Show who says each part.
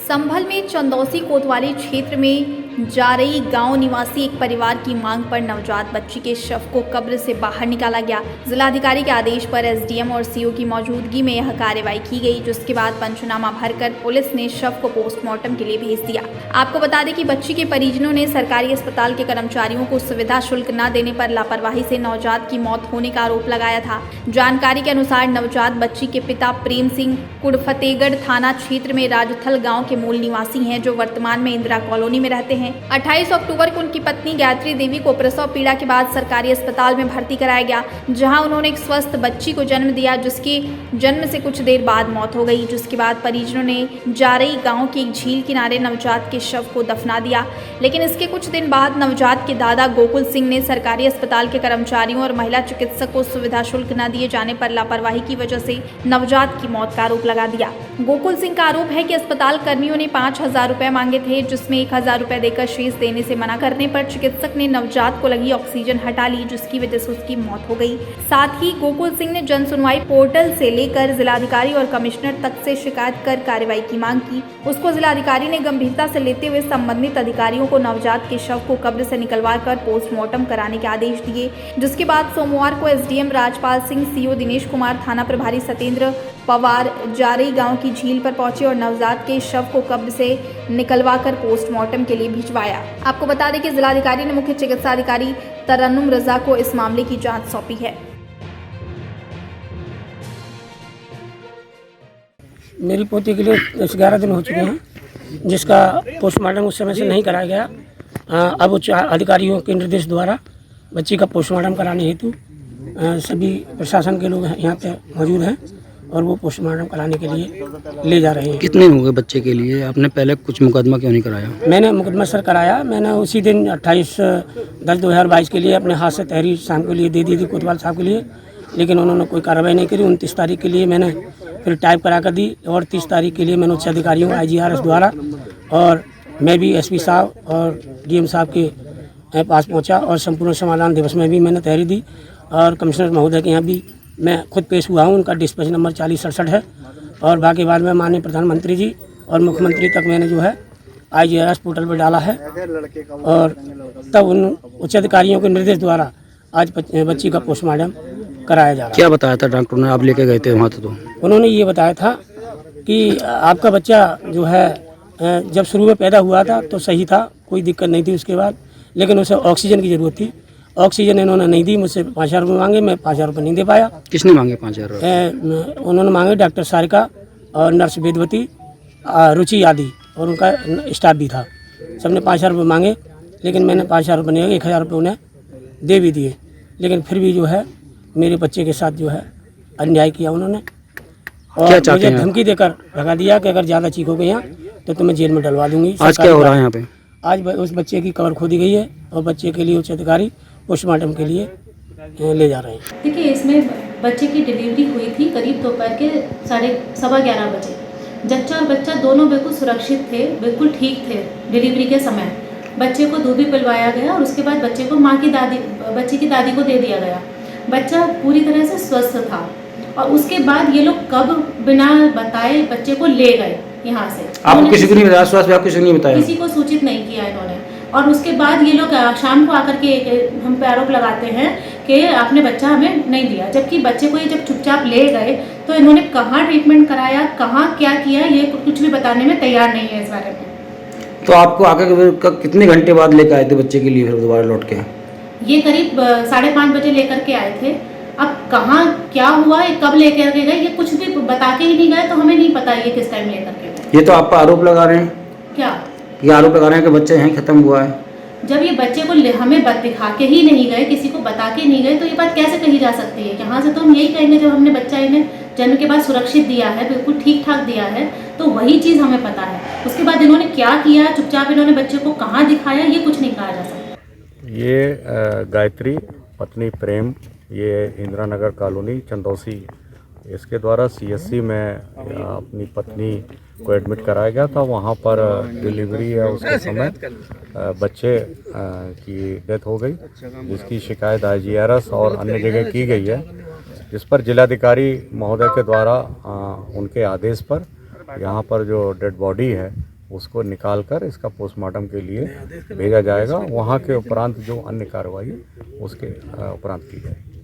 Speaker 1: संभल में चंदौसी कोतवाली क्षेत्र में जारई गांव निवासी एक परिवार की मांग पर नवजात बच्ची के शव को कब्र से बाहर निकाला गया। जिलाधिकारी के आदेश पर एसडीएम और सीओ की मौजूदगी में यह कार्रवाई की गई, जिसके बाद पंचनामा भरकर पुलिस ने शव को पोस्टमार्टम के लिए भेज दिया। आपको बता दें कि बच्ची के परिजनों ने सरकारी अस्पताल के कर्मचारियों को सुविधा शुल्क न देने पर लापरवाही से नवजात की मौत होने का आरोप लगाया था। जानकारी के अनुसार नवजात बच्ची के पिता प्रेम सिंह कुड़फतेगढ़ थाना क्षेत्र में राजथल गाँव के मूल निवासी हैं, जो वर्तमान में इंदिरा कॉलोनी में रहते हैं। 28 अक्टूबर को उनकी पत्नी गायत्री देवी को प्रसव पीड़ा के बाद सरकारी अस्पताल में भर्ती कराया गया, जहां उन्होंने एक स्वस्थ बच्ची को जन्म दिया, जिसकी जन्म से कुछ देर बाद मौत हो गई। जिसके बाद परिजनों ने जारई गांव की एक झील किनारे नवजात के शव को दफना दिया। लेकिन इसके कुछ दिन बाद नवजात के दादा गोकुल सिंह ने सरकारी अस्पताल के कर्मचारियों और महिला चिकित्सक को सुविधा शुल्क न दिए जाने पर लापरवाही की वजह से नवजात की मौत का आरोप लगा दिया। गोकुल सिंह का आरोप है कि अस्पताल कर्मियों ने 5,000 रुपए मांगे थे, जिसमें 1,000 रुपए देकर शेष देने से मना करने पर चिकित्सक ने नवजात को लगी ऑक्सीजन हटा ली, जिसकी वजह से उसकी मौत हो गई। साथ ही गोकुल सिंह ने जन सुनवाई पोर्टल से लेकर जिलाधिकारी और कमिश्नर तक से शिकायत कर कार्रवाई की मांग की। उसको जिलाधिकारी ने गंभीरता से लेते हुए संबंधित अधिकारियों को नवजात के शव को कब्र से निकलवा कर पोस्टमार्टम कराने के आदेश दिए। जिसके बाद सोमवार को एसडीएम राजपाल सिंह, सीओ दिनेश कुमार, थाना प्रभारी सत्येंद्र पवार जारई गांव की झील पर पहुंचे और नवजात के शव को कब्र से निकलवाकर पोस्टमार्टम के लिए भिजवाया। आपको बता दें कि जिलाधिकारी ने मुख्य चिकित्सा अधिकारी तरन्नुम रजा को इस मामले की जांच सौंपी है।
Speaker 2: मेरी पोती के लिए 11 दिन हो चुके हैं, जिसका पोस्टमार्टम उस समय से नहीं कराया गया। अब उच्च अधिकारियों के निर्देश द्वारा बच्ची का पोस्टमार्टम कराने हेतु सभी प्रशासन के लोग यहाँ पे मौजूद हैं और वो पोस्टमार्टम कराने के लिए ले जा रहे हैं।
Speaker 3: कितने हो गए बच्चे के लिए? आपने पहले कुछ मुकदमा क्यों नहीं कराया?
Speaker 2: मैंने मुकदमा सर कराया। मैंने उसी दिन 28/10/2022 के लिए अपने हाथ से तहरीर शाम के लिए दे दी थी कोतवाल साहब के लिए, लेकिन उन्होंने कोई कार्रवाई नहीं करी। 29 तारीख के लिए मैंने फिर टाइप करा कर दी और 30 तारीख के लिए मैंने उच्च अधिकारियों IGRS द्वारा और मैं भी SP साहब और DM साहब के पास पहुँचा और संपूर्ण समाधान दिवस में भी मैंने तहरीर दी और कमिश्नर महोदय के यहाँ भी मैं खुद पेश हुआ हूँ। उनका डिस्पैच नंबर 4067 है और बाकी बाद में माननीय प्रधानमंत्री जी और मुख्यमंत्री तक मैंने जो है IGRS पोर्टल पर डाला है और तब उन उच्च अधिकारियों के निर्देश द्वारा आज बच्ची का पोस्टमार्टम कराया जा रहा है।
Speaker 3: क्या बताया था डॉक्टर ने? आप लेके गए थे वहाँ? तो
Speaker 2: उन्होंने ये बताया था कि आपका बच्चा जो है जब शुरू में पैदा हुआ था तो सही था, कोई दिक्कत नहीं थी उसके बाद, लेकिन उसे ऑक्सीजन की ज़रूरत थी। ऑक्सीजन इन्होंने नहीं दी। मुझसे 5,000 रुपये मांगे, मैं 5,000 रुपये नहीं दे पाया।
Speaker 3: किसने मांगे 5,000 रुपये?
Speaker 2: उन्होंने मांगे डॉक्टर सारिका और नर्स वेदवती, रुचि आदि और उनका स्टाफ भी था। सबने 5,000 रुपये मांगे, लेकिन मैंने 5,000 रुपये नहीं, 1,000 रुपये उन्हें दे भी दिए। लेकिन फिर भी जो है मेरे बच्चे के साथ जो है अन्याय किया उन्होंने और मुझे धमकी देकर भगा दिया कि अगर ज़्यादा चीखोगे यहाँ तो तुम्हें जेल में डलवा दूंगी।
Speaker 3: आज क्या हो रहा है यहाँ पे?
Speaker 2: आज उस बच्चे की कब्र खोदी गई है और बच्चे के लिए उच्च अधिकारी पोस्टमार्टम के लिए ले जा रहे हैं।
Speaker 4: देखिए, इसमें बच्चे की डिलीवरी हुई थी करीब दोपहर के 11:15 बजे। जच्चा और बच्चा दोनों बिल्कुल सुरक्षित थे, बिल्कुल ठीक थे डिलीवरी के समय। बच्चे को दूध भी पिलवाया गया और उसके बाद बच्चे को बच्चे की दादी को दे दिया गया। बच्चा पूरी तरह से स्वस्थ था और उसके बाद ये लोग कब बिना बताए बच्चे को ले गए यहाँ से।
Speaker 3: आपको किसी को नहीं बताया? स्वास्थ्य विभाग किसी को नहीं बताया?
Speaker 4: किसी को सूचित नहीं किया इन्होंने। और उसके बाद ये लोग शाम को आकर के हम पे आरोप लगाते हैं कि आपने बच्चा हमें नहीं दिया, जबकि बच्चे को ये जब चुपचाप ले गए तो इन्होंने कहाँ ट्रीटमेंट कराया, कहाँ क्या किया, ये कुछ भी बताने में तैयार नहीं है इस बारे में।
Speaker 3: तो आपको आगे कितने घंटे बाद लेकर आए थे बच्चे के लिए फिर दोबारा लौट के?
Speaker 4: ये करीब 5:30 बजे लेकर के आए थे। अब कहाँ क्या हुआ, ये कब लेकर के गए, ये कुछ भी बता के ही नहीं गए, तो हमें नहीं पता ये किस टाइम लेकर के गए।
Speaker 3: ये तो आप पर आरोप लगा रहे हैं।
Speaker 4: क्या
Speaker 3: ये आरोप लगा रहे हैं कि बच्चे यहीं खत्म हुआ है?
Speaker 4: जब ये बच्चे को हमें दिखा के ही नहीं गए, किसी को बता के नहीं गए, तो ये बात कैसे कही जा सकती है? यहाँ से तो हम यही कहेंगे जब हमने बच्चा इन्हें जन्म के बाद सुरक्षित दिया है, बिल्कुल ठीक ठाक दिया है, तो वही चीज़ हमें पता है। उसके बाद इन्होंने क्या किया, चुपचाप इन्होंने बच्चे को कहाँ दिखाया, ये कुछ नहीं कहा जा सकता।
Speaker 5: ये गायत्री पत्नी प्रेम, ये इंदिरा नगर कॉलोनी चंदौसी, इसके द्वारा CSC में अपनी पत्नी को एडमिट कराया गया था। वहाँ पर डिलीवरी है उसके समय बच्चे की डेथ हो गई, जिसकी शिकायत IGRS और अन्य जगह की गई है, जिस पर जिलाधिकारी महोदय के द्वारा उनके आदेश पर यहाँ पर जो डेड बॉडी है उसको निकाल कर इसका पोस्टमार्टम के लिए भेजा जाएगा। वहाँ के उपरांत जो अन्य कार्रवाई उसके उपरांत की जाएगी।